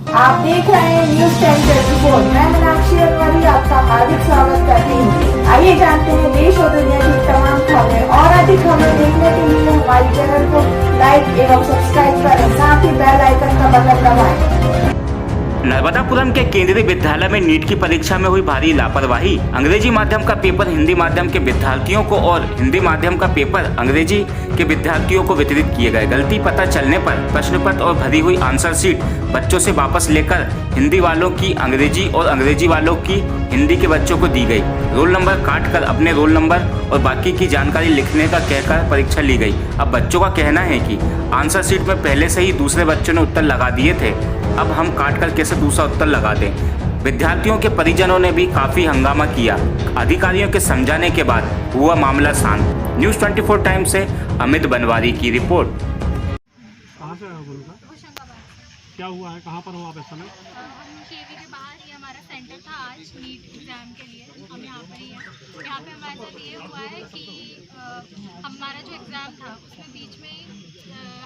आप देख रहे हैं न्यूज 10 रिपोर्ट। मैं मीनाक्षी अरवारी आपका हार्दिक स्वागत करती हूँ। आइए जानते हैं देश और दुनिया की तमाम खबरें और अधिक खबरें देखने के लिए हमारे चैनल को लाइक एवं सब्सक्राइब करें, साथ ही बेल आइकन का बटन दबाएं। नर्मदापुरम के केंद्रीय विद्यालय में नीट की परीक्षा में हुई भारी लापरवाही। अंग्रेजी माध्यम का पेपर हिंदी माध्यम के विद्यार्थियों को और हिंदी माध्यम का पेपर अंग्रेजी के विद्यार्थियों को वितरित किए गए। गलती पता चलने पर प्रश्न पत्र और भरी हुई आंसर शीट बच्चों से वापस लेकर हिंदी वालों की अंग्रेजी और अंग्रेजी वालों की हिंदी के बच्चों को दी गई। रोल नंबर काट कर अपने रोल नंबर और बाकी की जानकारी लिखने का कहकर परीक्षा ली गई। अब बच्चों का कहना है कि आंसर शीट में पहले से ही दूसरे बच्चों ने उत्तर लगा दिए थे, अब हम काट कर कैसे दूसरा उत्तर लगा दें। विद्यार्थियों के परिजनों ने भी काफी हंगामा किया। अधिकारियों के समझाने के बाद हुआ मामला शांत। न्यूज़ 24 टाइम से अमित बनवारी की रिपोर्ट। कहाँ से हो गुरु का? होशंगाबाद। क्या हुआ है, कहाँ पर हो आप इस समय? हम केवी के बाहर ही हमारा सेंटर था आज नीट एग्ज़ाम के लिए। हम यहाँ पर ही हैं। यहाँ पे हमारे साथ ये हुआ है कि हमारा जो एग्ज़ाम था उसमें बीच में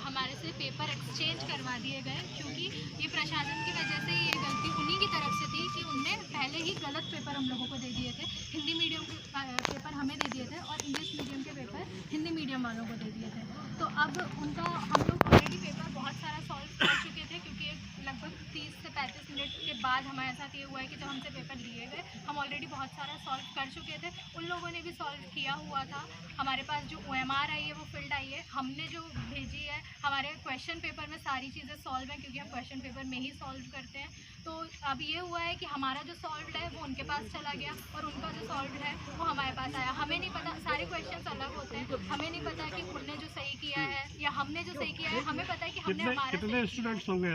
हमारे से पेपर एक्सचेंज करवा दिए गए, क्योंकि ये प्रशासन की वजह से ये गलती उन्हीं की तरफ से थी कि उनने पहले ही गलत पेपर हम लोगों को दे दिए थे। हिंदी मीडियम के पेपर हमें दे दिए थे और इंग्लिश मीडियम के पेपर हिंदी मीडियम वालों को दे दिए थे। तो अब उनका हम लोग ऑलरेडी पेपर बहुत सारा सॉल्व कर चुके थे, क्योंकि लगभग 30 से 35 मिनट के बाद हमारे साथ ये हुआ है कि जब हमसे पेपर लिए गए हम ऑलरेडी बहुत सारा सॉल्व कर चुके थे। उन लोगों ने भी सॉल्व किया हुआ था। हमारे पास जो OMR आई है वो फील्ड आई है, हमने जो भेजी है। हमारे क्वेश्चन पेपर में सारी चीज़ें सॉल्व हैं, क्योंकि हम क्वेश्चन पेपर में ही सॉल्व करते हैं। तो अब ये हुआ है कि हमारा जो सॉल्व है वो उनके पास चला गया और उनका जो सॉल्व है वो हमारे पास आया। हमें नहीं पता, सारे क्वेश्चन अलग होते हैं। हमें नहीं पता कि उनने जो सही किया है या हमने जो सही किया है। हमें पता है कि हमने हमारा कितने स्टूडेंट्स होंगे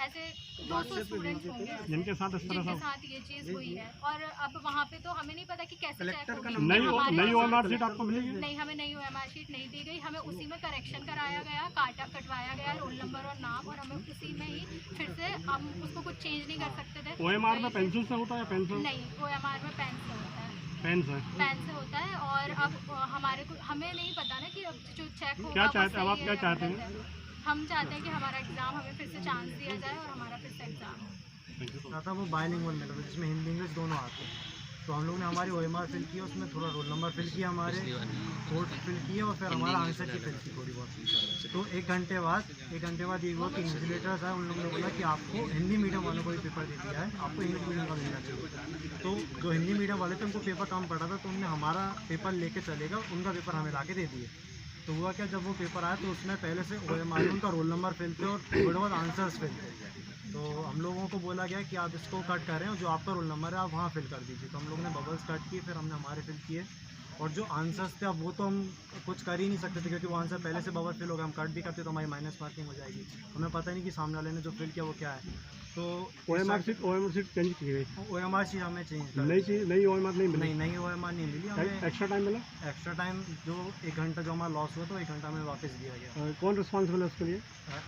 ऐसे 200 स्टूडेंट्स होंगे जिनके साथ इस तरह जिनके साथ ये चीज़ हुई है। और अब वहाँ पे तो हमें नहीं पता कि कैसे चेक होगी। नई OMR शीट आपको मिलेगी? नहीं, हमें नई OMR शीट नहीं दी गई। हमें उसी में करेक्शन कराया गया, कटवाया गया रोल नंबर और नाम, और हमें उसी में ही फिर से हम उसको कुछ चेंज नहीं कर सकते थे। OMR में पेंसिल से होता है या पेंसिल? नहीं, OMR में पेन से होता है। पेन से होता है। और अब हमारे को हमें नहीं पता ना कि अब जो चेक होगा क्या वो चाहते हैं, अब आप सही क्या है या चाहते गलत हैं? है। हम चाहते हैं कि हमारा एग्ज़ाम हमें फिर से चांस दिया जाए और हमारा फिर से एग्ज़ाम हो। था वो बाइलिंगुअल में था, जिसमें हिंदी इंग्लिश दोनों आते हैं। तो हम लोग ने हमारी OMR फिल की, उसमें थोड़ा रोल नंबर फिल किया, हमारे कोड फिल किया और फिर हमारा आंसर की फिल की थोड़ी बहुत। तो एक घंटे बाद ये हुआ कि इन्विजिलेटर्स आए, उन लोगों ने बोला कि आपको हिंदी मीडियम वालों को भी पेपर दे दिया है, आपको इंग्लिश मीडियम का मिलना चाहिए। तो जो हिंदी मीडियम वाले थे उनको पेपर कम पड़ा था, तो उन्होंने हमारा पेपर लेके चलेगा, उनका पेपर हमें ला के दे दिए। तो हुआ क्या, जब वो पेपर आया तो उसमें पहले से OMR उनका रोल नंबर फिल थे और थोड़े बहुत आंसर्स फिल थे। तो हम लोगों को बोला गया कि आप इसको कट करें और जो आपका रोल नंबर है आप वहाँ फिल कर दीजिए। तो हम लोगों ने बबल्स कट किए, फिर हमने हमारे फिल किए। और जो आंसर्स थे अब वो तो हम कुछ कर ही नहीं सकते थे, क्योंकि वो आंसर पहले से बबल फिल हो गया। हम कट भी करते तो हमारी माइनस मार्किंग हो जाएगी। हमें पता नहीं कि सामने वाले ने जो फिल किया वो क्या है। तो OMR शीट चेंज की गई? OMR शीट हमें चेंज कर नई OMR नहीं मिली? नई OMR नहीं मिली हमें। एक्स्ट्रा टाइम मिला? एक्स्ट्रा टाइम जो 1 घंटा जो हमारा लॉस हुआ तो 1 घंटा हमें वापस दिया गया। कौन रिस्पॉन्सिबल है उसके लिए?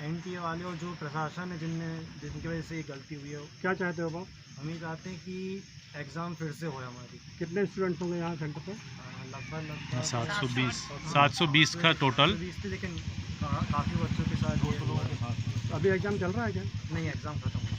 NTA वाले और जो प्रशासन है जिनकी वजह से ये गलती हुई है। क्या चाहते हो आप? हम ये चाहते हैं कि एग्ज़ाम फिर से हो हमारी। कितने स्टूडेंट्स होंगे यहाँ सेंटर पे? लगभग 720 का टोटल। 720 थे, लेकिन काफ़ी बच्चों के साथ 200 लोगों के साथ। अभी एग्ज़ाम चल रहा है क्या? नहीं, एग्ज़ाम खत्म हो गया।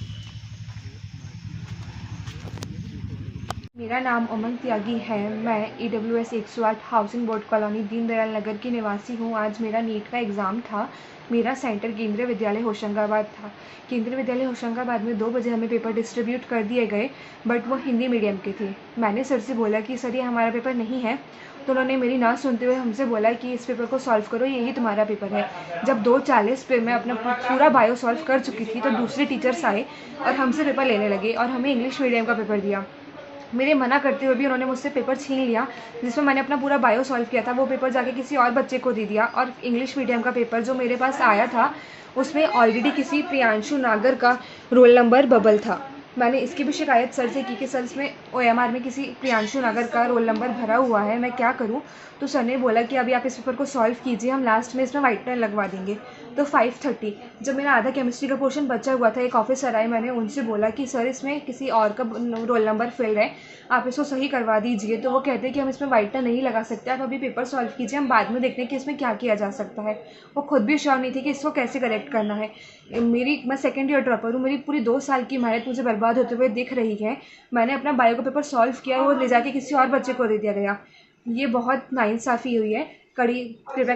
मेरा नाम अमन त्यागी है। मैं EWS 108 housing board colony Deendayal Nagar की निवासी हूँ। आज मेरा नीट का एग्ज़ाम था। मेरा सेंटर केंद्रीय विद्यालय होशंगाबाद था। केंद्रीय विद्यालय होशंगाबाद में 2 बजे हमें पेपर डिस्ट्रीब्यूट कर दिए गए, बट वो हिंदी मीडियम के थे। मैंने सर से बोला कि सर ये हमारा पेपर नहीं है, तो उन्होंने मेरी ना सुनते हुए हमसे बोला कि इस पेपर को सॉल्व करो, यही तुम्हारा पेपर है। जब 2:40 पे मैं अपना पूरा बायो सॉल्व कर चुकी थी तो दूसरे टीचर्स आए और हमसे पेपर लेने लगे और हमें इंग्लिश मीडियम का पेपर दिया। मेरे मना करते हुए भी उन्होंने मुझसे पेपर छीन लिया, जिसमें मैंने अपना पूरा बायो सॉल्व किया था। वो पेपर जाके किसी और बच्चे को दे दिया और इंग्लिश मीडियम का पेपर जो मेरे पास आया था उसमें ऑलरेडी किसी प्रियांशु नागर का रोल नंबर बबल था। मैंने इसकी भी शिकायत सर से की कि सर इसमें OMR में किसी प्रियांशु नागर का रोल नंबर भरा हुआ है, मैं क्या करूं? तो सर ने बोला कि अभी आप इस पेपर को सॉल्व कीजिए, हम लास्ट में इसमें वाइटनर लगवा देंगे। तो 5:30 जब मेरा आधा केमिस्ट्री का पोर्शन बचा हुआ था, एक ऑफिसर आए, मैंने उनसे बोला कि सर इसमें किसी और का रोल नंबर फेल है, आप इसको सही करवा दीजिए। तो वो कहते हैं कि हम इसमें व्हाइटनर नहीं लगा सकते, आप अभी पेपर सॉल्व कीजिए, हम बाद में देखते हैं कि इसमें क्या किया जा सकता है। वो खुद भी श्योर नहीं थी कि इसको कैसे करेक्ट करना है। मैं सेकेंड ईयर ड्रॉपर हूँ, मेरी पूरी 2 साल की मेहनत मुझे बर्बाद होते हुए दिख रही है। मैंने अपना बायो का पेपर सॉल्व किया, वो ले जाके किसी और बच्चे को दे दिया गया। ये बहुत नाइंसाफ़ी हुई है। कृपया